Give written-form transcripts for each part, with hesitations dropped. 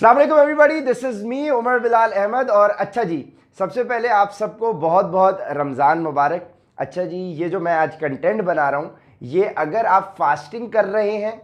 अस्सलाम वालेकुम everybody, this is me Umar Bilal Ahmad. और अच्छा जी, सबसे पहले आप सबको बहुत बहुत रमज़ान मुबारक। अच्छा जी, ये जो मैं आज कंटेंट बना रहा हूँ, ये अगर आप फास्टिंग कर रहे हैं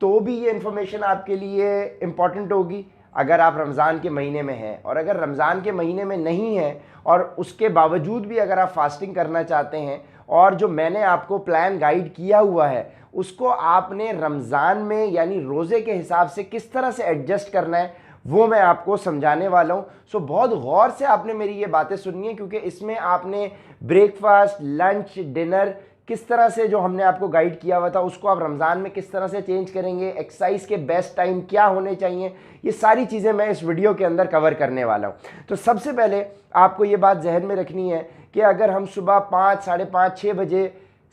तो भी ये इन्फॉर्मेशन आपके लिए इम्पॉर्टेंट होगी अगर आप रमज़ान के महीने में हैं। और अगर रमज़ान के महीने में नहीं हैं और उसके बावजूद भी अगर आप फास्टिंग करना चाहते हैं और जो मैंने आपको प्लान गाइड किया हुआ है उसको आपने रमज़ान में यानी रोज़े के हिसाब से किस तरह से एडजस्ट करना है वो मैं आपको समझाने वाला हूँ। सो बहुत गौर से आपने मेरी ये बातें सुननी है, क्योंकि इसमें आपने ब्रेकफास्ट, लंच, डिनर किस तरह से जो हमने आपको गाइड किया हुआ था उसको आप रमज़ान में किस तरह से चेंज करेंगे, एक्सरसाइज के बेस्ट टाइम क्या होने चाहिए, ये सारी चीज़ें मैं इस वीडियो के अंदर कवर करने वाला हूँ। तो सबसे पहले आपको ये बात जहन में रखनी है कि अगर हम सुबह 5, साढ़े 5, 6 बजे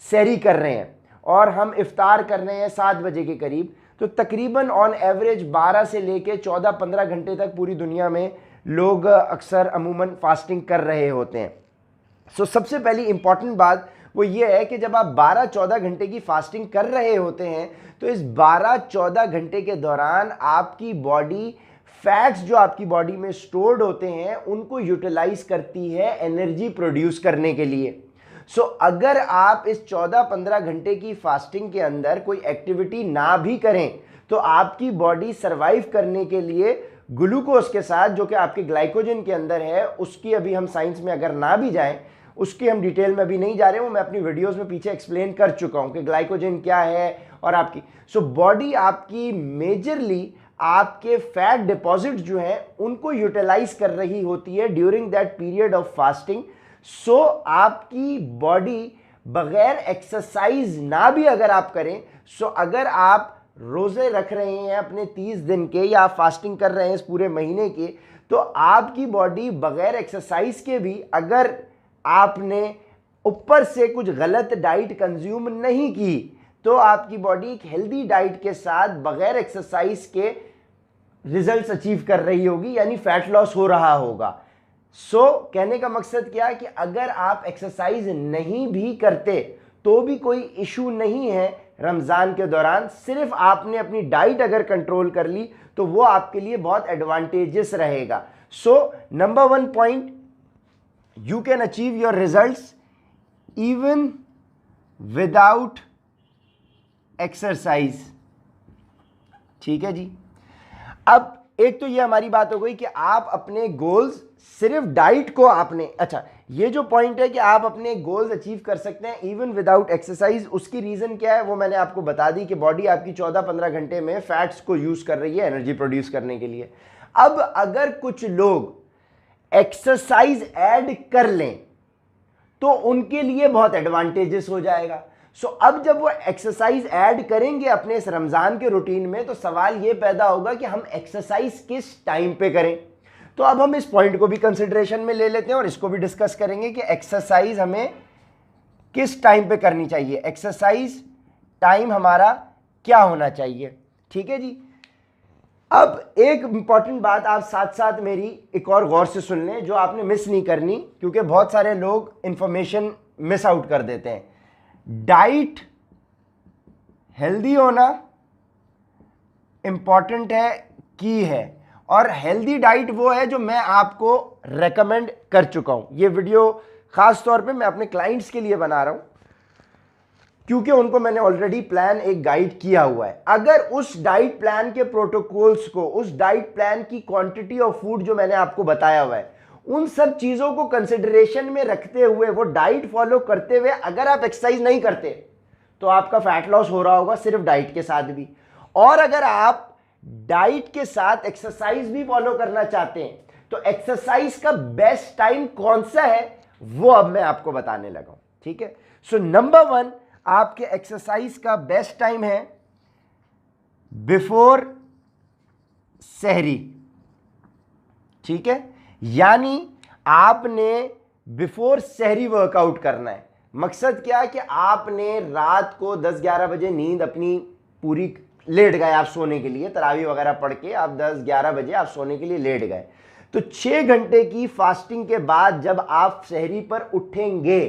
सहरी कर रहे हैं और हम इफ्तार कर रहे हैं 7 बजे के करीब, तो तकरीबन ऑन एवरेज 12 से लेके 14-15 घंटे तक पूरी दुनिया में लोग अक्सर अमूमन फास्टिंग कर रहे होते हैं। सो सबसे पहली इंपॉर्टेंट बात वो ये है कि जब आप 12-14 घंटे की फास्टिंग कर रहे होते हैं तो इस 12-14 घंटे के दौरान आपकी बॉडी फैट्स जो आपकी बॉडी में स्टोर्ड होते हैं उनको यूटिलाइज करती है एनर्जी प्रोड्यूस करने के लिए। सो अगर आप इस 14-15 घंटे की फास्टिंग के अंदर कोई एक्टिविटी ना भी करें तो आपकी बॉडी सरवाइव करने के लिए ग्लूकोज के साथ, जो कि आपके ग्लाइकोजन के अंदर है, उसकी अभी हम साइंस में अगर ना भी जाएं, उसकी हम डिटेल में अभी नहीं जा रहे हूं, मैं अपनी वीडियोस में पीछे एक्सप्लेन कर चुका हूं कि ग्लाइकोजन क्या है और आपकी बॉडी आपकी मेजरली आपके फैट डिपॉजिट जो है उनको यूटिलाइज कर रही होती है during that period of fasting. आपकी बॉडी बगैर एक्सरसाइज ना भी अगर आप करें, अगर आप रोजे रख रहे हैं अपने 30 दिन के या आप फास्टिंग कर रहे हैं इस पूरे महीने के, तो आपकी बॉडी बगैर एक्सरसाइज के भी, अगर आपने ऊपर से कुछ गलत डाइट कंज्यूम नहीं की, तो आपकी बॉडी एक हेल्दी डाइट के साथ बगैर एक्सरसाइज के रिजल्ट्स अचीव कर रही होगी, यानी फैट लॉस हो रहा होगा। कहने का मकसद क्या है कि अगर आप एक्सरसाइज नहीं भी करते तो भी कोई इशू नहीं है रमज़ान के दौरान, सिर्फ आपने अपनी डाइट अगर कंट्रोल कर ली तो वो आपके लिए बहुत एडवांटेजेस रहेगा। Number 1 point, you can achieve your results even without exercise. ठीक है जी। अब एक तो ये हमारी बात हो गई कि आप अपने गोल्स सिर्फ डाइट को आपने, अच्छा ये जो पॉइंट है कि आप अपने गोल्स अचीव कर सकते हैं इवन विदाउट एक्सरसाइज, उसकी रीजन क्या है वो मैंने आपको बता दी कि बॉडी आपकी 14-15 घंटे में फैट्स को यूज कर रही है एनर्जी प्रोड्यूस करने के लिए। अब अगर कुछ लोग एक्सरसाइज ऐड कर लें तो उनके लिए बहुत एडवांटेजेस हो जाएगा। अब जब वो एक्सरसाइज ऐड करेंगे अपने इस रमजान के रूटीन में, तो सवाल ये पैदा होगा कि हम एक्सरसाइज किस टाइम पे करें। तो अब हम इस पॉइंट को भी कंसिडरेशन में ले लेते हैं और इसको भी डिस्कस करेंगे कि एक्सरसाइज हमें किस टाइम पे करनी चाहिए, एक्सरसाइज टाइम हमारा क्या होना चाहिए। ठीक है जी। अब एक इंपॉर्टेंट बात आप साथ साथ मेरी एक और गौर से सुन लें जो आपने मिस नहीं करनी, क्योंकि बहुत सारे लोग इंफॉर्मेशन मिस आउट कर देते हैं। डाइट हेल्दी होना इंपॉर्टेंट है, की है, और हेल्दी डाइट वो है जो मैं आपको रेकमेंड कर चुका हूं। ये वीडियो खास तौर पे मैं अपने क्लाइंट्स के लिए बना रहा हूं क्योंकि उनको मैंने ऑलरेडी प्लान एक गाइड किया हुआ है। अगर उस डाइट प्लान के प्रोटोकॉल्स को, उस डाइट प्लान की क्वांटिटी ऑफ फूड जो मैंने आपको बताया हुआ है, उन सब चीजों को कंसिडरेशन में रखते हुए, वो डाइट फॉलो करते हुए अगर आप एक्सरसाइज नहीं करते तो आपका फैट लॉस हो रहा होगा सिर्फ डाइट के साथ भी। और अगर आप डाइट के साथ एक्सरसाइज भी फॉलो करना चाहते हैं तो एक्सरसाइज का बेस्ट टाइम कौन सा है वो अब मैं आपको बताने लगा हूं। ठीक है। नंबर 1, आपके एक्सरसाइज का बेस्ट टाइम है बिफोर सहरी। ठीक है, यानी आपने बिफोर सहरी वर्कआउट करना है। मकसद क्या है कि आपने रात को 10-11 बजे नींद अपनी पूरी, लेट गए आप सोने के लिए, तरावी वगैरह पढ़ के आप 10-11 बजे आप सोने के लिए लेट गए, तो 6 घंटे की फास्टिंग के बाद जब आप सहरी पर उठेंगे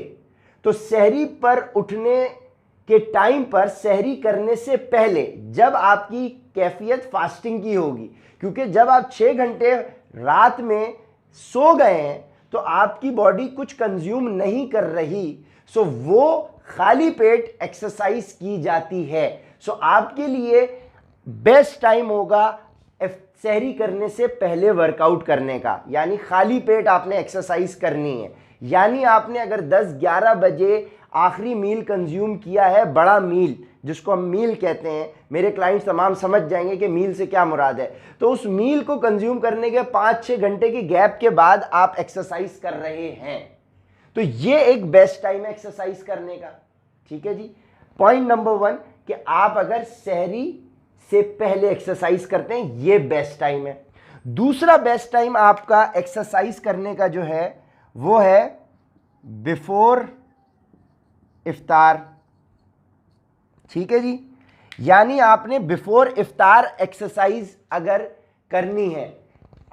तो सहरी पर उठने के टाइम पर सहरी करने से पहले, जब आपकी कैफियत फास्टिंग की होगी, क्योंकि जब आप 6 घंटे रात में सो गए हैं तो आपकी बॉडी कुछ कंज्यूम नहीं कर रही, सो वो खाली पेट एक्सरसाइज की जाती है। सो आपके लिए बेस्ट टाइम होगा सहरी करने से पहले वर्कआउट करने का, यानी खाली पेट आपने एक्सरसाइज करनी है। यानी आपने अगर 10-11 बजे आखिरी मील कंज्यूम किया है, बड़ा मील जिसको हम मील कहते हैं, मेरे क्लाइंट्स तमाम समझ जाएंगे कि मील से क्या मुराद है, तो उस मील को कंज्यूम करने के 5-6 घंटे के गैप के बाद आप एक्सरसाइज कर रहे हैं, तो ये एक बेस्ट टाइम है एक्सरसाइज करने का। ठीक है जी। पॉइंट नंबर 1 कि आप अगर सहरी से पहले एक्सरसाइज करते हैं, ये बेस्ट टाइम है। दूसरा बेस्ट टाइम आपका एक्सरसाइज करने का जो है वो है बिफोर इफ्तार। ठीक है जी। यानी आपने बिफोर इफ्तार एक्सरसाइज अगर करनी है,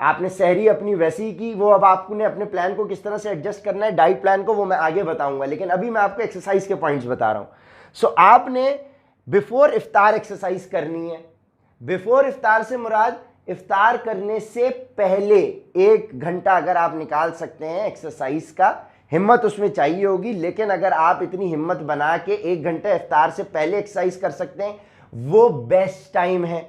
आपने सहरी अपनी वैसी की, वो अब आपने अपने प्लान को किस तरह से एडजस्ट करना है, डाइट प्लान को, वो मैं आगे बताऊंगा, लेकिन अभी मैं आपको एक्सरसाइज के पॉइंट्स बता रहा हूं। सो आपने बिफोर इफ्तार एक्सरसाइज करनी है। बिफोर इफ्तार से मुराद इफ्तार करने से पहले 1 घंटा अगर आप निकाल सकते हैं एक्सरसाइज का, हिम्मत उसमें चाहिए होगी, लेकिन अगर आप इतनी हिम्मत बना के 1 घंटा इफ्तार से पहले एक्सरसाइज कर सकते हैं, वो बेस्ट टाइम है।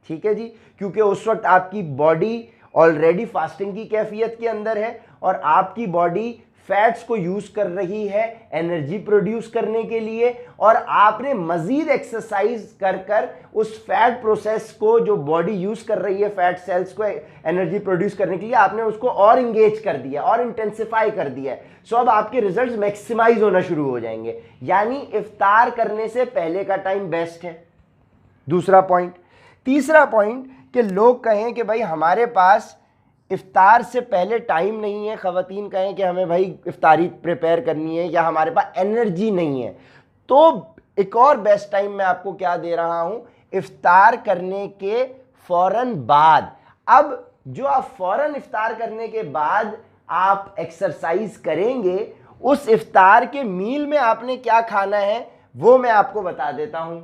ठीक है जी। क्योंकि उस वक्त आपकी बॉडी ऑलरेडी फास्टिंग की कैफियत के अंदर है और आपकी बॉडी फैट्स को यूज कर रही है एनर्जी प्रोड्यूस करने के लिए, और आपने मजीद एक्सरसाइज कर कर उस फैट प्रोसेस को, जो बॉडी यूज कर रही है फैट सेल्स को एनर्जी प्रोड्यूस करने के लिए, आपने उसको और इंगेज कर दिया और इंटेंसिफाई कर दिया है। सो अब आपके रिजल्ट्स मैक्सिमाइज होना शुरू हो जाएंगे। यानी इफ्तार करने से पहले का टाइम बेस्ट है। दूसरा पॉइंट। तीसरा पॉइंट कि लोग कहें कि भाई हमारे पास इफ्तार से पहले टाइम नहीं है, ख़वातीन कहें कि हमें भाई इफ्तारी प्रिपेयर करनी है या हमारे पास एनर्जी नहीं है, तो एक और बेस्ट टाइम मैं आपको क्या दे रहा हूं, इफ्तार करने के फौरन बाद। अब जो आप फौरन इफ्तार करने के बाद आप एक्सरसाइज करेंगे, उस इफ्तार के मील में आपने क्या खाना है वो मैं आपको बता देता हूं।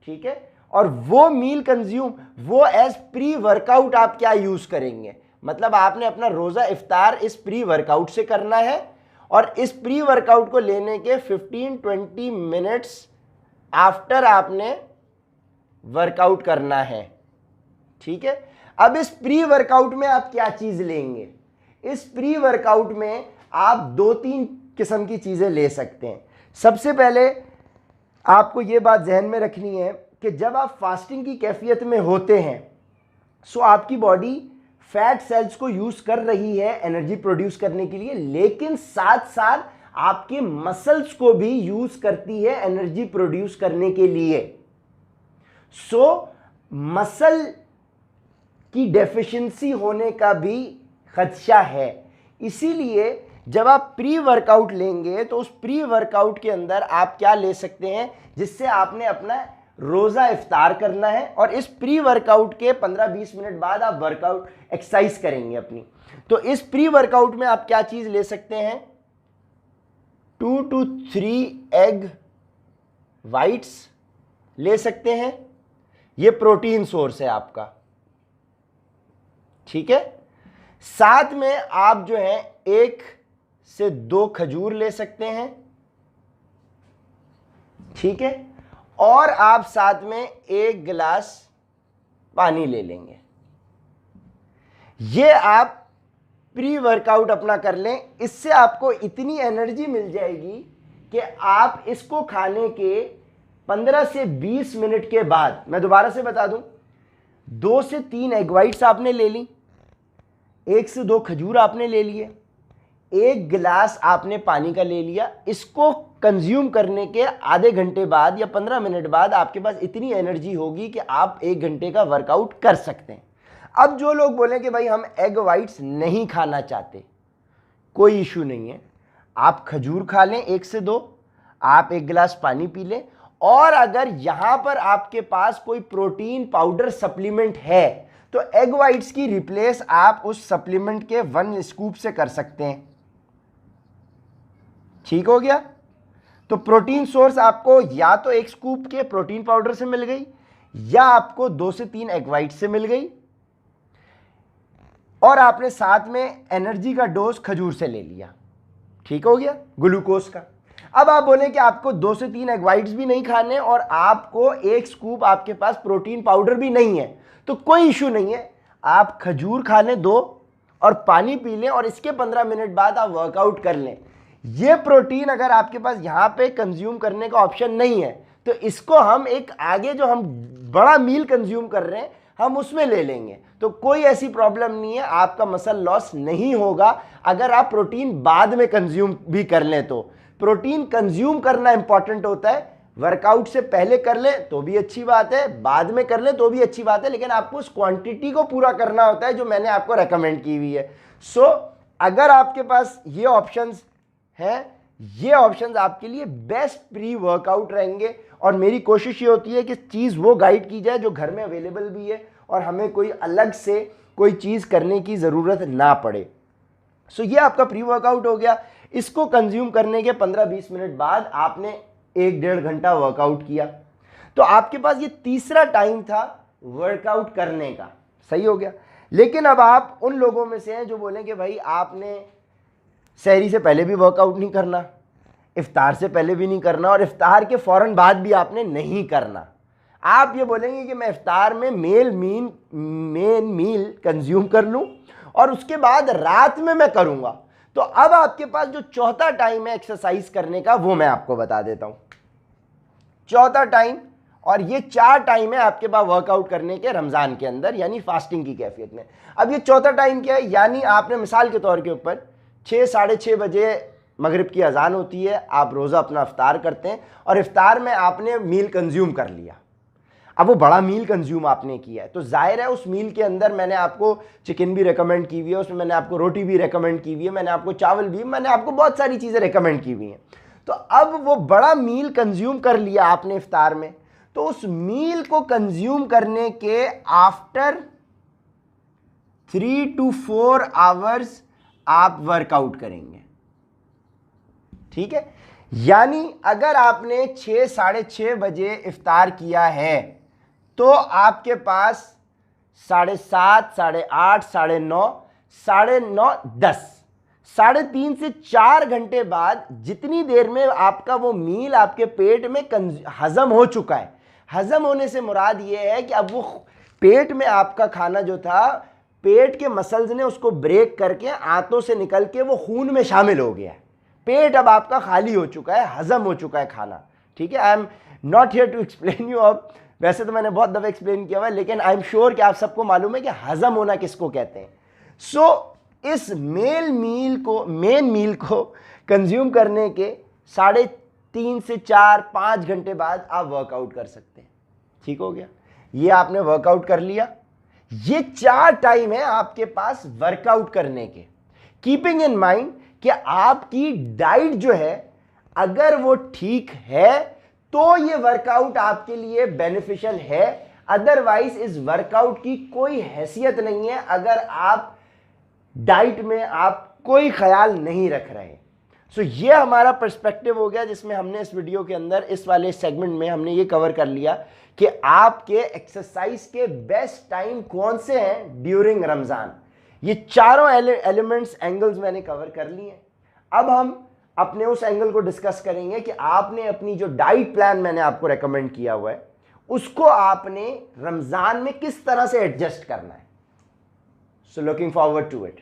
ठीक है। और वो मील कंज्यूम, वो एज प्री वर्कआउट आप क्या यूज करेंगे, मतलब आपने अपना रोजा इफ्तार इस प्री वर्कआउट से करना है, और इस प्री वर्कआउट को लेने के 15-20 मिनट्स आफ्टर आपने वर्कआउट करना है। ठीक है। अब इस प्री वर्कआउट में आप क्या चीज लेंगे, इस प्री वर्कआउट में आप 2-3 किस्म की चीजें ले सकते हैं। सबसे पहले आपको यह बात जहन में रखनी है कि जब आप फास्टिंग की कैफियत में होते हैं, सो आपकी बॉडी फैट सेल्स को यूज कर रही है एनर्जी प्रोड्यूस करने के लिए, लेकिन साथ साथ आपके मसल्स को भी यूज करती है एनर्जी प्रोड्यूस करने के लिए। सो मसल की डेफिशिएंसी होने का भी खदशा है। इसीलिए जब आप प्री वर्कआउट लेंगे तो उस प्री वर्कआउट के अंदर आप क्या ले सकते हैं, जिससे आपने अपना रोजा इफ्तार करना है, और इस प्री वर्कआउट के 15-20 मिनट बाद आप वर्कआउट एक्सरसाइज करेंगे अपनी। तो इस प्री वर्कआउट में आप क्या चीज ले सकते हैं, 2 to 3 एग वाइट्स ले सकते हैं, ये प्रोटीन सोर्स है आपका। ठीक है। साथ में आप जो है 1 से 2 खजूर ले सकते हैं। ठीक है। और आप साथ में 1 गिलास पानी ले लेंगे। ये आप प्री वर्कआउट अपना कर लें। इससे आपको इतनी एनर्जी मिल जाएगी कि आप इसको खाने के 15 से 20 मिनट के बाद, मैं दोबारा से बता दूं, 2 से 3 एग वाइट्स आपने ले ली, 1 से 2 खजूर आपने ले लिए, 1 गिलास आपने पानी का ले लिया। इसको कंज्यूम करने के आधे घंटे बाद या 15 मिनट बाद आपके पास इतनी एनर्जी होगी कि आप 1 घंटे का वर्कआउट कर सकते हैं। अब जो लोग बोलें कि भाई हम एग वाइट्स नहीं खाना चाहते, कोई इशू नहीं है, आप खजूर खा लें 1 से 2, आप 1 गिलास पानी पी लें, और अगर यहां पर आपके पास कोई प्रोटीन पाउडर सप्लीमेंट है तो एग वाइट्स की रिप्लेस आप उस सप्लीमेंट के 1 स्कूप से कर सकते हैं। ठीक हो गया। तो प्रोटीन सोर्स आपको या तो एक स्कूप के प्रोटीन पाउडर से मिल गई, या आपको 2 से 3 एग वाइट से मिल गई, और आपने साथ में एनर्जी का डोज खजूर से ले लिया। ठीक हो गया, ग्लूकोज का। अब आप बोले कि आपको 2 से 3 एग वाइट्स भी नहीं खाने और आपको एक स्कूप आपके पास प्रोटीन पाउडर भी नहीं है, तो कोई इशू नहीं है, आप खजूर खा लें 2 और पानी पी लें और इसके 15 मिनट बाद आप वर्कआउट कर लें। ये प्रोटीन अगर आपके पास यहाँ पे कंज्यूम करने का ऑप्शन नहीं है तो इसको हम एक आगे जो हम बड़ा मील कंज्यूम कर रहे हैं हम उसमें ले लेंगे, तो कोई ऐसी प्रॉब्लम नहीं है, आपका मसल लॉस नहीं होगा अगर आप प्रोटीन बाद में कंज्यूम भी कर लें। तो प्रोटीन कंज्यूम करना इंपॉर्टेंट होता है, वर्कआउट से पहले कर लें तो भी अच्छी बात है, बाद में कर लें तो भी अच्छी बात है, लेकिन आपको उस क्वांटिटी को पूरा करना होता है जो मैंने आपको रेकमेंड की हुई है। सो अगर आपके पास ये ऑप्शंस हैं, ये ऑप्शंस आपके लिए बेस्ट प्री वर्कआउट रहेंगे, और मेरी कोशिश ये होती है कि चीज़ वो गाइड की जाए जो घर में अवेलेबल भी है और हमें कोई अलग से कोई चीज़ करने की ज़रूरत ना पड़े। सो ये आपका प्री वर्कआउट हो गया। इसको कंज्यूम करने के 15-20 मिनट बाद आपने 1-1.5 घंटा वर्कआउट किया, तो आपके पास ये तीसरा टाइम था वर्कआउट करने का। सही हो गया। लेकिन अब आप उन लोगों में से हैं जो बोलें कि भाई आपने सहरी से पहले भी वर्कआउट नहीं करना, इफ्तार से पहले भी नहीं करना, और इफ्तार के फ़ौरन बाद भी आपने नहीं करना। आप ये बोलेंगे कि मैं इफ्तार में मेन मील कंज्यूम कर लूँ और उसके बाद रात में मैं करूँगा। तो अब आपके पास जो चौथा टाइम है एक्सरसाइज करने का वो मैं आपको बता देता हूँ। चौथा टाइम, और ये 4 टाइम है आपके पास वर्कआउट करने के रमज़ान के अंदर, यानी फास्टिंग की कैफियत में। अब ये चौथा टाइम क्या है, यानी आपने मिसाल के तौर के ऊपर 6-6:30 बजे मगरिब की अजान होती है, आप रोज़ा अपना इफ्तार करते हैं और इफ्तार में आपने मील कंज्यूम कर लिया। अब वो बड़ा मील कंज्यूम आपने किया है तो जाहिर है उस मील के अंदर मैंने आपको चिकन भी रेकमेंड की हुई है, उसमें मैंने आपको रोटी भी रेकमेंड की हुई है, मैंने आपको चावल भी, मैंने आपको बहुत सारी चीज़ें रेकमेंड की हुई हैं। तो अब वो बड़ा मील कंज्यूम कर लिया आपने इफ्तार में, तो उस मील को कंज्यूम करने के आफ्टर 3 to 4 आवर्स आप वर्कआउट करेंगे। ठीक है, यानी अगर आपने 6-6:30 बजे इफ्तार किया है तो आपके पास 7:30, 8:30, 9:30, 9:30, 10, 3.5 से 4 घंटे बाद जितनी देर में आपका वो मील आपके पेट में हजम हो चुका है। हजम होने से मुराद ये है कि अब वो पेट में आपका खाना जो था, पेट के मसल्स ने उसको ब्रेक करके आंतों से निकल के वो खून में शामिल हो गया है। पेट अब आपका खाली हो चुका है, हजम हो चुका है खाना। ठीक है, I am not here to explain you. अब वैसे तो मैंने बहुत दफ़ा एक्सप्लेन किया हुआ है, लेकिन आई एम श्योर कि आप सबको मालूम है कि हजम होना किसको कहते हैं। सो इस मेन मील को कंज्यूम करने के 3.5 से 4-5 घंटे बाद आप वर्कआउट कर सकते हैं। ठीक हो गया, ये आपने वर्कआउट कर लिया। ये 4 टाइम है आपके पास वर्कआउट करने के। कीपिंग इन माइंड कि आपकी डाइट जो है अगर वो ठीक है तो ये वर्कआउट आपके लिए बेनिफिशियल है, अदरवाइज इस वर्कआउट की कोई हैसियत नहीं है अगर आप डाइट में आप कोई ख्याल नहीं रख रहे। सो ये हमारा पर्सपेक्टिव हो गया जिसमें हमने इस वीडियो के अंदर इस वाले सेगमेंट में हमने ये कवर कर लिया कि आपके एक्सरसाइज के बेस्ट टाइम कौन से हैं ड्यूरिंग रमज़ान। ये चारों एलिमेंट्स एंगल्स मैंने कवर कर लिए हैं। अब हम अपने उस एंगल को डिस्कस करेंगे कि आपने अपनी जो डाइट प्लान मैंने आपको रेकमेंड किया हुआ है उसको आपने रमज़ान में किस तरह से एडजस्ट करना है। So looking forward to it.